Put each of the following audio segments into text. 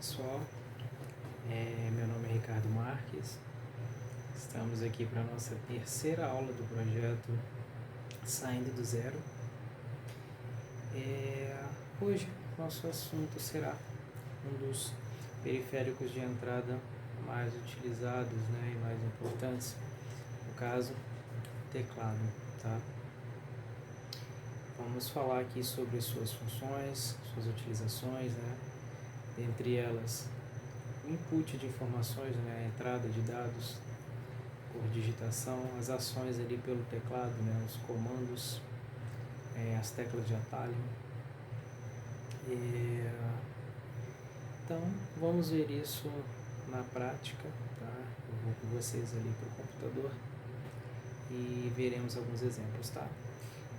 pessoal, meu nome é Ricardo Marques, estamos aqui para a nossa terceira aula do projeto Saindo do Zero. Hoje nosso assunto será um dos periféricos de entrada mais utilizados, e mais importantes, no caso, teclado, tá? Vamos falar aqui sobre suas funções, suas utilizações, dentre elas o input de informações, a entrada de dados por digitação, as ações ali pelo teclado, os comandos, as teclas de atalho. Então, vamos ver isso na prática, tá? Eu vou com vocês ali para o computador e veremos alguns exemplos, tá?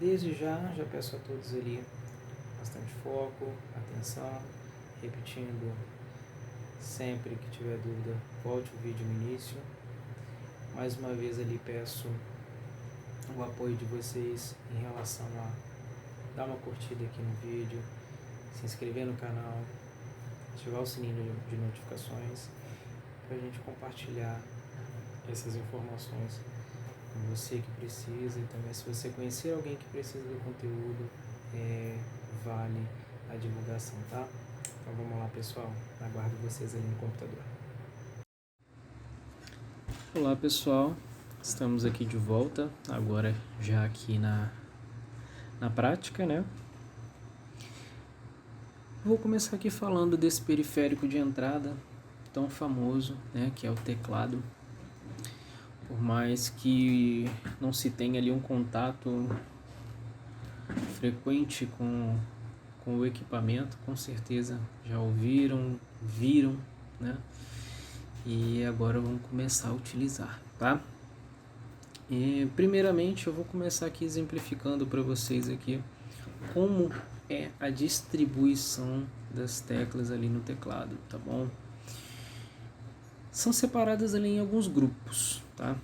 Desde já peço a todos ali bastante foco, atenção, repetindo sempre que tiver dúvida, volte o vídeo no início. Mais uma vez ali peço o apoio de vocês em relação a dar uma curtida aqui no vídeo, se inscrever no canal, ativar o sininho de notificações para a gente compartilhar essas informações com você que precisa, e também se você conhecer alguém que precisa do conteúdo, vale a divulgação, tá? Então vamos lá, pessoal, aguardo vocês ali no computador. Olá, pessoal, estamos aqui de volta, agora já aqui na prática, Vou começar aqui falando desse periférico de entrada tão famoso, que é o teclado. Por mais que não se tenha ali um contato frequente com o equipamento, com certeza já ouviram, viram, E agora vamos começar a utilizar, tá? E primeiramente eu vou começar aqui exemplificando para vocês aqui como é a distribuição das teclas ali no teclado, tá bom? São separadas ali em alguns grupos, tá?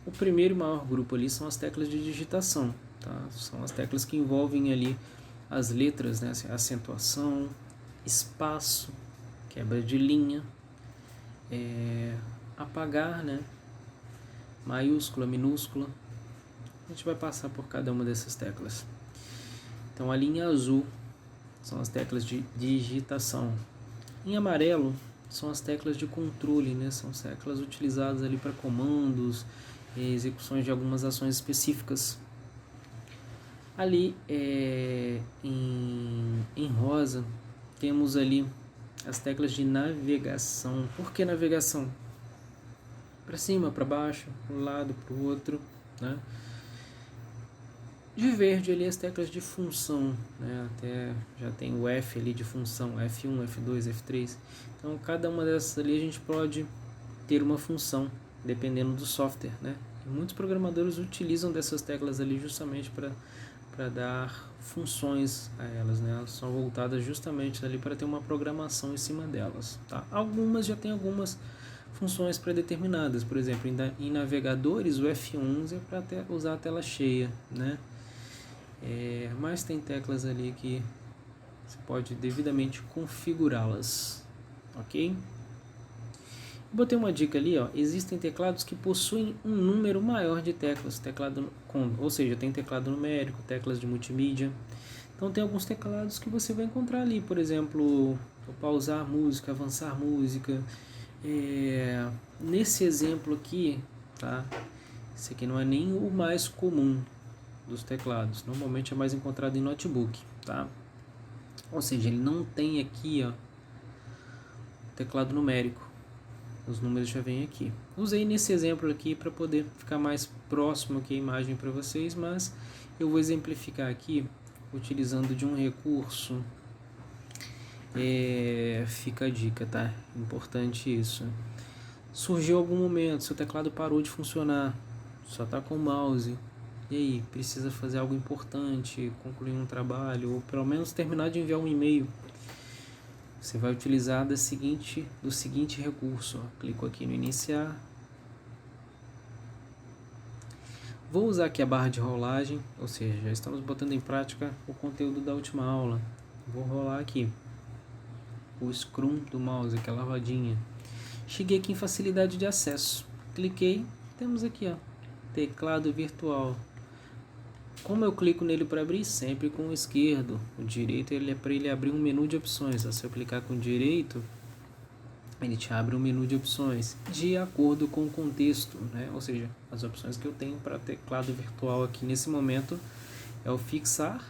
O primeiro e maior grupo ali são as teclas de digitação, tá? São as teclas que envolvem ali as letras, acentuação, espaço, quebra de linha, apagar, maiúscula, minúscula. A gente vai passar por cada uma dessas teclas. Então a linha azul são as teclas de digitação. Em amarelo são as teclas de controle, São teclas utilizadas ali para comandos e execuções de algumas ações específicas. Ali em rosa temos ali as teclas de navegação. Por que navegação? Para cima, para baixo, para um lado, para o outro, De verde ali as teclas de função, Até já tem o F ali de função, F1, F2, F3. Então cada uma dessas ali a gente pode ter uma função, dependendo do software, E muitos programadores utilizam dessas teclas ali justamente para dar funções a elas, Elas são voltadas justamente ali para ter uma programação em cima delas, tá? Algumas já tem algumas funções pré-determinadas, por exemplo, em navegadores o F11 é para usar a tela cheia, mas tem teclas ali que você pode devidamente configurá-las, ok? Botei uma dica ali, existem teclados que possuem um número maior de teclas, ou seja, tem teclado numérico, teclas de multimídia. Então tem alguns teclados que você vai encontrar ali, por exemplo, pausar música, avançar música. Nesse exemplo aqui, tá? Esse aqui não é nem o mais comum dos teclados, normalmente é mais encontrado em notebook, tá? Ou seja, ele não tem aqui, teclado numérico. Os números já vêm aqui. Usei nesse exemplo aqui para poder ficar mais próximo aqui a imagem para vocês, mas eu vou exemplificar aqui utilizando de um recurso. Fica a dica, tá? Importante isso. Surgiu algum momento, seu teclado parou de funcionar, só tá com o mouse. E aí, precisa fazer algo importante, concluir um trabalho, ou pelo menos terminar de enviar um e-mail. Você vai utilizar do seguinte recurso. Clico aqui no iniciar. Vou usar aqui a barra de rolagem, ou seja, já estamos botando em prática o conteúdo da última aula. Vou rolar aqui. o scroll do mouse, aquela rodinha. Cheguei aqui em facilidade de acesso. Cliquei, temos aqui, ó, teclado virtual. Como eu clico nele para abrir? Sempre com o esquerdo. O direito ele é para ele abrir um menu de opções. Se eu clicar com o direito, ele te abre um menu de opções de acordo com o contexto, né? Ou seja, as opções que eu tenho para teclado virtual aqui nesse momento é o fixar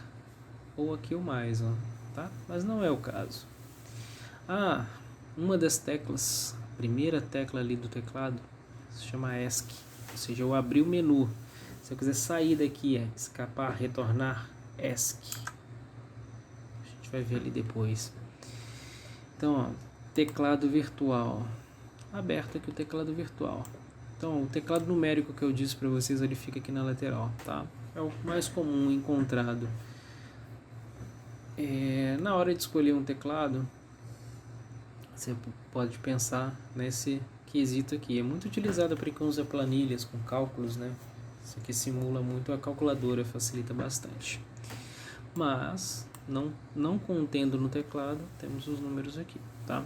ou aqui o mais, ó, tá? Mas não é o caso. Uma das teclas, a primeira tecla ali do teclado, se chama ESC, ou seja, eu abri o menu. Se eu quiser sair daqui, escapar, retornar, ESC. A gente vai ver ali depois. Então, ó, teclado virtual. Aberto aqui o teclado virtual. Então, o teclado numérico que eu disse para vocês, ele fica aqui na lateral, tá? É o mais comum encontrado. Na hora de escolher um teclado, você pode pensar nesse quesito aqui. É muito utilizado para quem usa planilhas com cálculos, né? Isso aqui simula muito a calculadora, facilita bastante. Mas, não contendo no teclado, temos os números aqui, tá?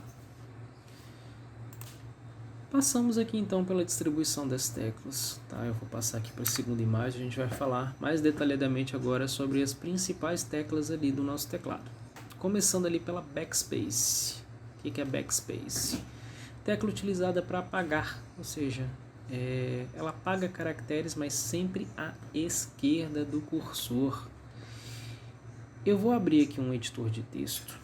Passamos aqui então pela distribuição das teclas, tá? Eu vou passar aqui para a segunda imagem, a gente vai falar mais detalhadamente agora sobre as principais teclas ali do nosso teclado. Começando ali pela backspace. O que é backspace? Tecla utilizada para apagar, ou seja, ela apaga caracteres, mas sempre à esquerda do cursor. Eu vou abrir aqui um editor de texto,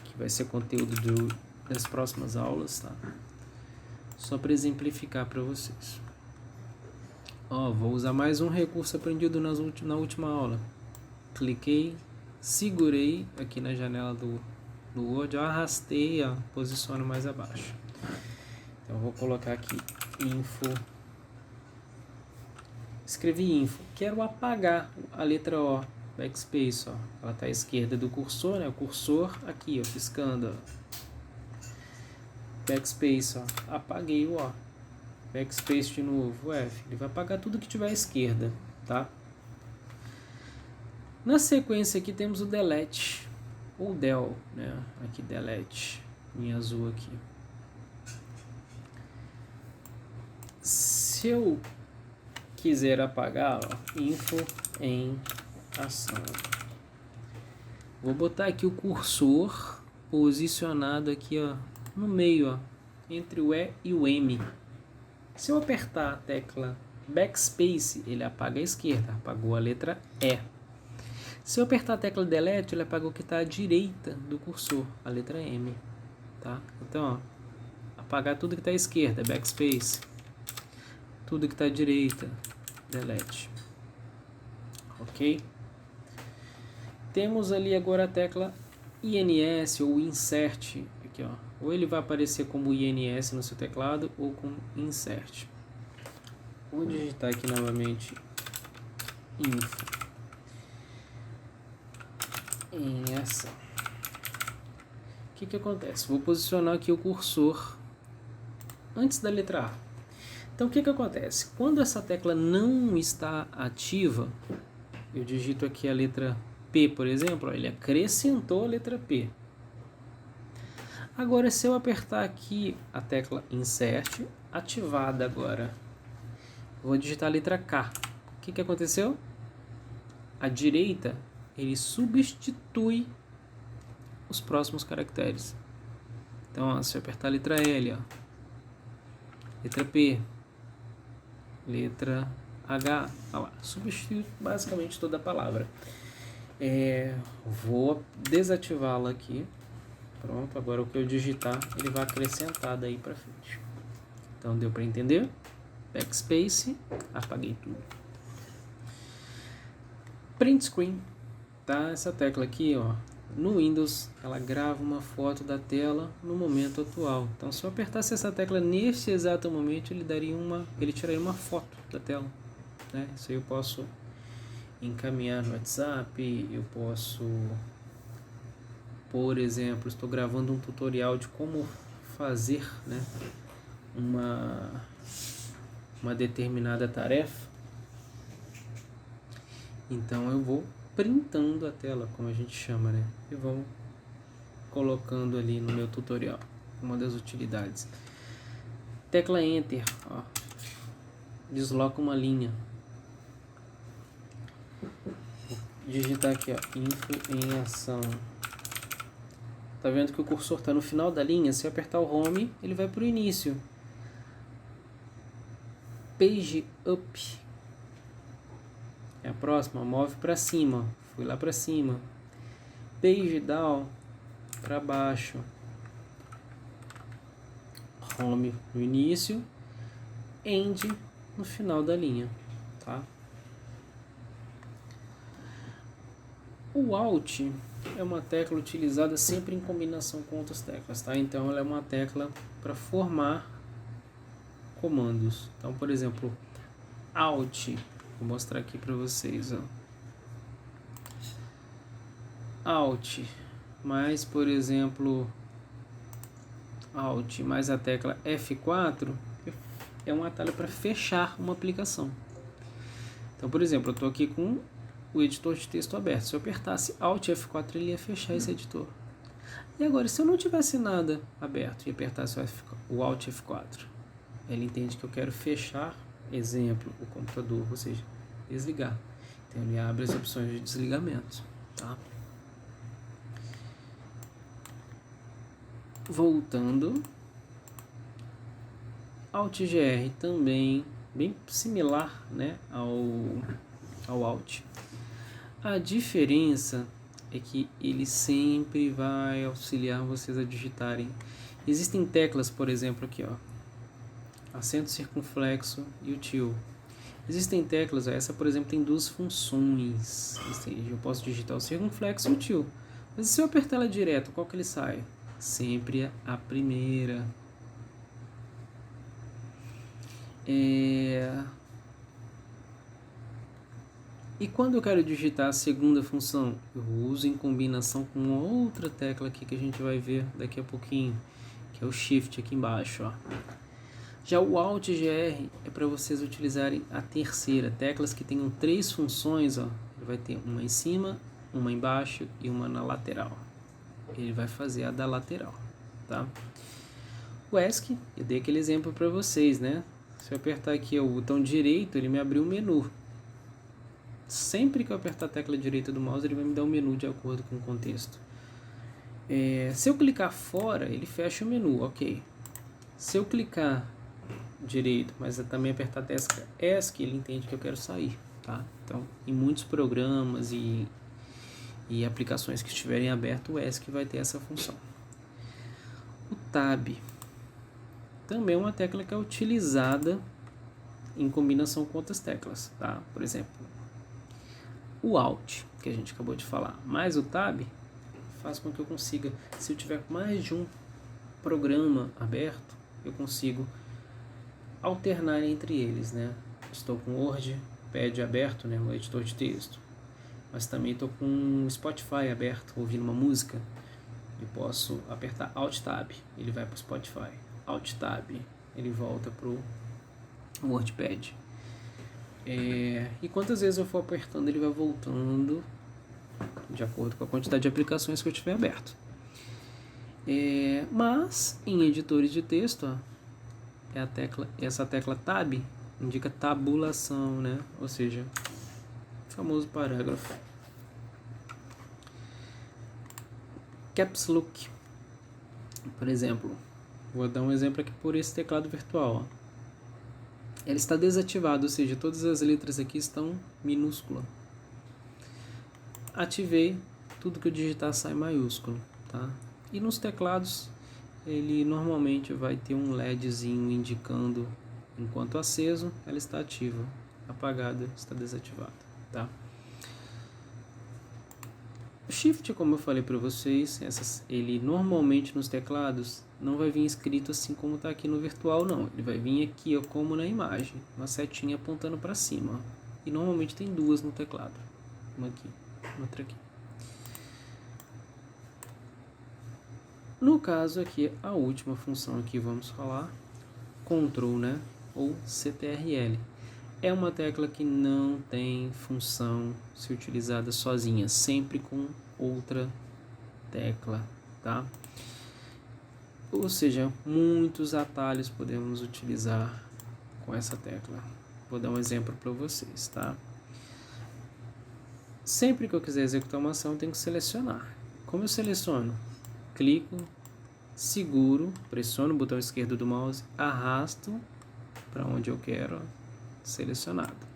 que vai ser conteúdo das próximas aulas, tá? Só para exemplificar para vocês. Vou usar mais um recurso aprendido na última aula. Cliquei, segurei aqui na janela do Word, arrastei, posiciono mais abaixo. Então, eu vou colocar aqui info. Escrevi info. Quero apagar a letra O. Backspace, ela está à esquerda do cursor, né? O cursor aqui, piscando. Backspace, apaguei o O. Backspace de novo, o F. Ele vai apagar tudo que tiver à esquerda, tá? Na sequência aqui temos o delete, ou del, né? Aqui delete, em azul aqui. Se eu quiser apagar, info em ação. Vou botar aqui o cursor posicionado aqui, no meio, entre o E e o M. Se eu apertar a tecla backspace, ele apaga a esquerda, apagou a letra E. Se eu apertar a tecla delete, ele apaga o que está à direita do cursor, a letra M, tá? Então, apagar tudo que está à esquerda, backspace. Tudo que está à direita, delete. Ok? Temos ali agora a tecla INS ou insert, aqui, ou ele vai aparecer como INS no seu teclado ou com insert. Vou digitar aqui novamente info em ação. O que acontece? Vou posicionar aqui o cursor antes da letra A. Então, o que acontece? Quando essa tecla não está ativa, eu digito aqui a letra P, por exemplo, ele acrescentou a letra P. Agora, se eu apertar aqui a tecla Insert, ativada agora, vou digitar a letra K. O que aconteceu? À direita, ele substitui os próximos caracteres. Então, se eu apertar a letra L, letra P, letra H, substitui basicamente toda a palavra. Vou desativá-la aqui. Pronto, agora o que eu digitar, ele vai acrescentar daí para frente. Então, deu para entender? Backspace, apaguei tudo. Print screen, tá? Essa tecla aqui, no Windows, ela grava uma foto da tela no momento atual. Então, se eu apertasse essa tecla neste exato momento, ele tiraria uma foto da tela, né? Isso aí eu posso encaminhar no WhatsApp, eu posso, por exemplo, estou gravando um tutorial de como fazer, né, uma determinada tarefa. Então eu vou printando a tela, como a gente chama, né? E vamos colocando ali no meu tutorial, uma das utilidades. Tecla Enter, ó, desloca uma linha. Vou digitar aqui, ó, info em ação. Tá vendo que o cursor está no final da linha? Se eu apertar o Home, ele vai para o início. Page Up é a próxima, move para cima. Fui lá para cima. Page Down, para baixo. Home no início, End no final da linha, tá? O Alt é uma tecla utilizada sempre em combinação com outras teclas, tá? Então ela é uma tecla para formar comandos. Então, por exemplo, Alt, vou mostrar aqui para vocês, ó. Alt, mais, por exemplo, Alt mais a tecla F4 é um atalho para fechar uma aplicação. Então, por exemplo, eu estou aqui com o editor de texto aberto. Se eu apertasse Alt F4, ele ia fechar esse editor. E agora, se eu não tivesse nada aberto e apertasse o Alt F4, ele entende que eu quero fechar, exemplo, o computador, ou seja, desligar. Então, ele abre as opções de desligamento, tá? Voltando, Alt GR também bem similar, né, ao Alt. A diferença é que ele sempre vai auxiliar vocês a digitarem. Existem teclas, por exemplo, aqui, ó, acento circunflexo e o til. Existem teclas, ó, essa, por exemplo, tem duas funções. Eu posso digitar o circunflexo e o til. Mas se eu apertar ela direto, qual que ele sai? Sempre a primeira. E quando eu quero digitar a segunda função, eu uso em combinação com outra tecla aqui que a gente vai ver daqui a pouquinho, que é o Shift aqui embaixo, ó. Já o Alt GR é para vocês utilizarem a terceira, teclas que tenham três funções, ó. Ele vai ter uma em cima, uma embaixo e uma na lateral. Ele vai fazer a da lateral, tá? O ESC, eu dei aquele exemplo para vocês, né? Se eu apertar aqui o botão direito, ele me abriu um menu. Sempre que eu apertar a tecla direita do mouse, ele vai me dar um menu de acordo com o contexto. Se eu clicar fora, ele fecha o menu, ok. Se eu clicar direito, mas eu também apertar a tecla ESC, ele entende que eu quero sair, tá? Então, em muitos programas e aplicações que estiverem abertas, o ESC vai ter essa função. O Tab também é uma tecla que é utilizada em combinação com outras teclas, tá? Por exemplo, o Alt, que a gente acabou de falar, mais o Tab faz com que eu consiga, se eu tiver mais de um programa aberto, eu consigo alternar entre eles, né? Estou com o WordPad aberto, né, o editor de texto, mas também estou com o Spotify aberto, ouvindo uma música. Eu posso apertar Alt Tab, ele vai para o Spotify. Alt Tab, ele volta para o WordPad. E quantas vezes eu for apertando, ele vai voltando de acordo com a quantidade de aplicações que eu tiver aberto. Mas em editores de texto, ó, essa tecla Tab indica tabulação, né? Ou seja, o famoso parágrafo. Caps Lock, por exemplo, vou dar um exemplo aqui por esse teclado virtual, ó. Ele está desativado, ou seja, todas as letras aqui estão minúsculas. Ativei, tudo que eu digitar sai maiúsculo, tá? E nos teclados, ele normalmente vai ter um LEDzinho indicando, enquanto aceso, ela está ativa, apagada, está desativada, tá? O Shift, como eu falei para vocês, ele normalmente nos teclados não vai vir escrito assim como está aqui no virtual, não. Ele vai vir aqui, ó, como na imagem, uma setinha apontando para cima, ó. E normalmente tem duas no teclado, uma aqui, outra aqui. No caso aqui, a última função aqui, vamos falar, Control, né, ou CTRL. É uma tecla que não tem função se utilizada sozinha, sempre com outra tecla, tá? Ou seja, muitos atalhos podemos utilizar com essa tecla. Vou dar um exemplo para vocês, tá? Sempre que eu quiser executar uma ação, eu tenho que selecionar. Como eu seleciono? Clico, seguro, pressiono o botão esquerdo do mouse, arrasto para onde eu quero, selecionado.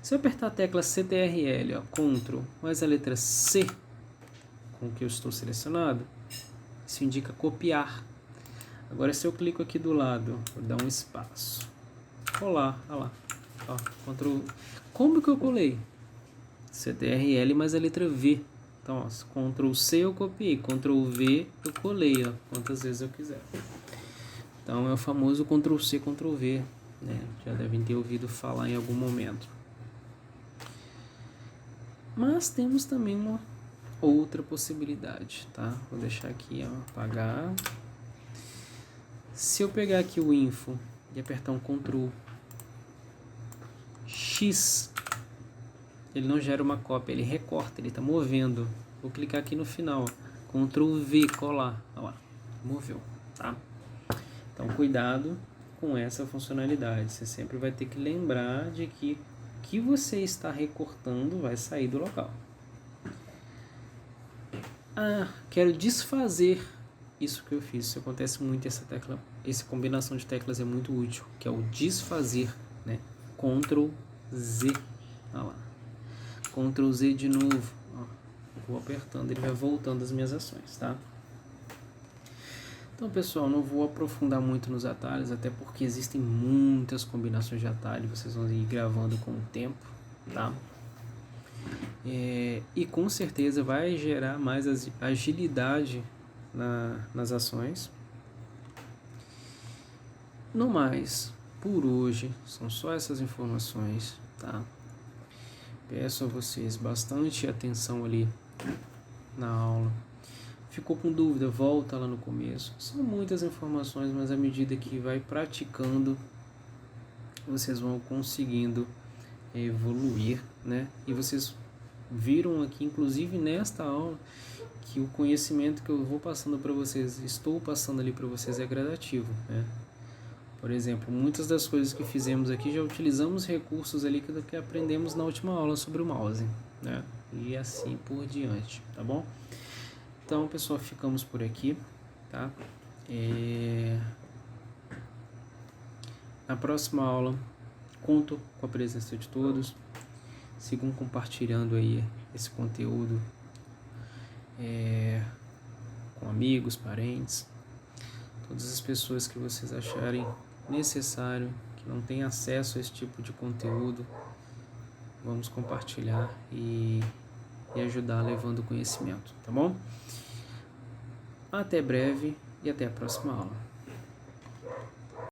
Se eu apertar a tecla CTRL, ó, Ctrl, mais a letra C, com o que eu estou selecionado, isso indica copiar. Agora, se eu clico aqui do lado, vou dar um espaço, colar, olha lá, ó, Ctrl. Como que eu colei? CTRL mais a letra V. Então, ó, Ctrl C eu copiei, Ctrl V eu colei, ó, quantas vezes eu quiser. Então, é o famoso Ctrl C, Ctrl V, né? Já devem ter ouvido falar em algum momento. Mas temos também uma outra possibilidade, tá? Vou deixar aqui, ó, apagar. Se eu pegar aqui o info e apertar um Ctrl X, ele não gera uma cópia, ele recorta, ele está movendo. Vou clicar aqui no final, Ctrl V, colar, olha lá, moveu, tá? Então cuidado com essa funcionalidade, você sempre vai ter que lembrar de que o que você está recortando vai sair do local. Ah, quero desfazer isso que eu fiz. Isso acontece muito, essa combinação de teclas é muito útil, que é o desfazer, né? Ctrl Z, olha lá. Ctrl Z de novo, ó. Vou apertando, ele vai voltando as minhas ações, tá? Então, pessoal, não vou aprofundar muito nos atalhos, até porque existem muitas combinações de atalho, vocês vão ir gravando com o tempo, tá? E com certeza vai gerar mais agilidade nas ações. No mais, por hoje, são só essas informações, tá? Peço a vocês bastante atenção ali na aula. Ficou com dúvida? Volta lá no começo. São muitas informações, mas à medida que vai praticando, vocês vão conseguindo evoluir, né? E vocês viram aqui, inclusive nesta aula, que o conhecimento que eu vou passando para vocês, estou passando ali para vocês, é gradativo, né? Por exemplo, muitas das coisas que fizemos aqui já utilizamos recursos ali que aprendemos na última aula sobre o mouse, né? E assim por diante, tá bom? Então, pessoal, ficamos por aqui, tá? Na próxima aula, conto com a presença de todos. Sigam compartilhando aí esse conteúdo com amigos, parentes, todas as pessoas que vocês acharem necessário, que não têm acesso a esse tipo de conteúdo. Vamos compartilhar e ajudar levando conhecimento, tá bom? Até breve e até a próxima aula.